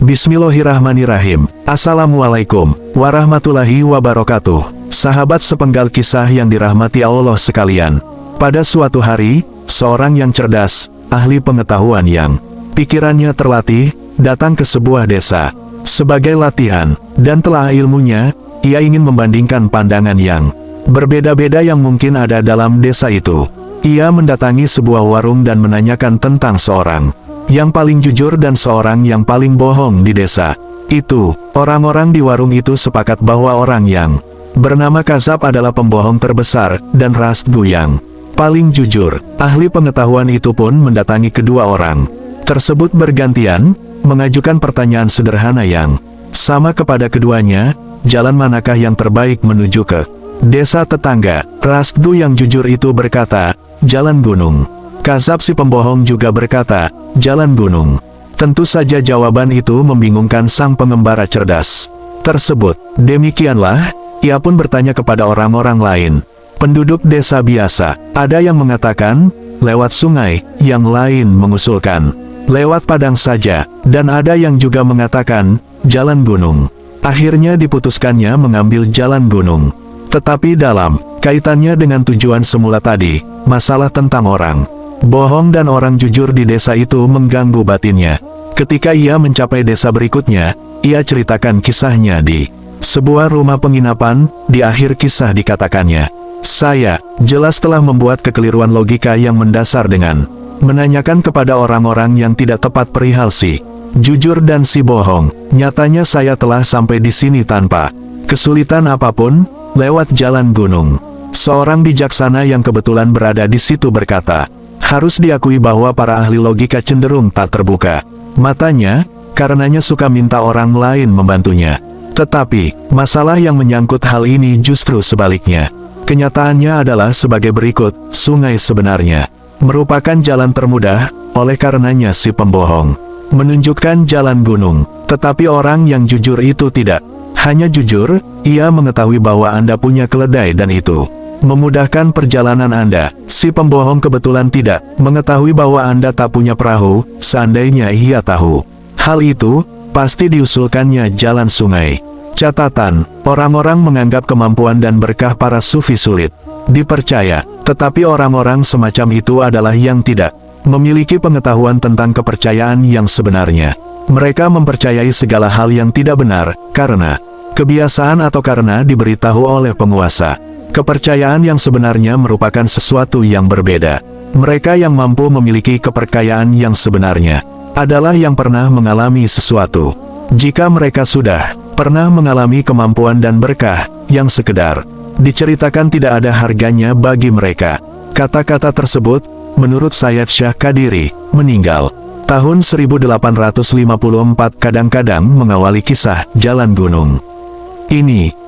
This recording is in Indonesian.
Bismillahirrahmanirrahim. Assalamualaikum warahmatullahi wabarakatuh. Sahabat sepenggal kisah yang dirahmati Allah sekalian. Pada suatu hari, seorang yang cerdas, ahli pengetahuan yang pikirannya terlatih, datang ke sebuah desa. Sebagai latihan, dan telah ilmunya, ia ingin membandingkan pandangan yang berbeda-beda yang mungkin ada dalam desa itu. Ia mendatangi sebuah warung dan menanyakan tentang seorang yang paling jujur dan seorang yang paling bohong di desa itu. Orang-orang di warung itu sepakat bahwa orang yang bernama Kazab adalah pembohong terbesar, dan Rastgu yang paling jujur. Ahli pengetahuan itu pun mendatangi kedua orang tersebut bergantian, mengajukan pertanyaan sederhana yang sama kepada keduanya, jalan manakah yang terbaik menuju ke desa tetangga? Rastgu yang jujur itu berkata, jalan gunung. Kazab si pembohong juga berkata, jalan gunung. Tentu saja jawaban itu membingungkan sang pengembara cerdas tersebut. Demikianlah, ia pun bertanya kepada orang-orang lain. Penduduk desa biasa, ada yang mengatakan, lewat sungai, yang lain mengusulkan, lewat padang saja, dan ada yang juga mengatakan, jalan gunung. Akhirnya diputuskannya mengambil jalan gunung. Tetapi dalam kaitannya dengan tujuan semula tadi, masalah tentang orang bohong dan orang jujur di desa itu mengganggu batinnya. Ketika ia mencapai desa berikutnya, ia ceritakan kisahnya di sebuah rumah penginapan. Di akhir kisah dikatakannya, saya jelas telah membuat kekeliruan logika yang mendasar dengan menanyakan kepada orang-orang yang tidak tepat perihal si jujur dan si bohong. Nyatanya saya telah sampai di sini tanpa kesulitan apapun, lewat jalan gunung. Seorang bijaksana yang kebetulan berada di situ berkata, harus diakui bahwa para ahli logika cenderung tak terbuka matanya, karenanya suka minta orang lain membantunya. Tetapi, masalah yang menyangkut hal ini justru sebaliknya. Kenyataannya adalah sebagai berikut, sungai sebenarnya merupakan jalan termudah, oleh karenanya si pembohong menunjukkan jalan gunung. Tetapi orang yang jujur itu tidak hanya jujur, ia mengetahui bahwa Anda punya keledai dan itu memudahkan perjalanan Anda. Si pembohong kebetulan tidak mengetahui bahwa Anda tak punya perahu. Seandainya ia tahu hal itu, pasti diusulkannya jalan sungai. Catatan, orang-orang menganggap kemampuan dan berkah para sufi sulit dipercaya, tetapi orang-orang semacam itu adalah yang tidak memiliki pengetahuan tentang kepercayaan yang sebenarnya. Mereka mempercayai segala hal yang tidak benar, karena kebiasaan atau karena diberitahu oleh penguasa. Kepercayaan yang sebenarnya merupakan sesuatu yang berbeda. Mereka yang mampu memiliki kepercayaan yang sebenarnya adalah yang pernah mengalami sesuatu. Jika mereka sudah pernah mengalami kemampuan dan berkah yang sekedar diceritakan tidak ada harganya bagi mereka. Kata-kata tersebut, menurut Sayyid Syah Qadiri, meninggal tahun 1854, kadang-kadang mengawali kisah jalan gunung ini.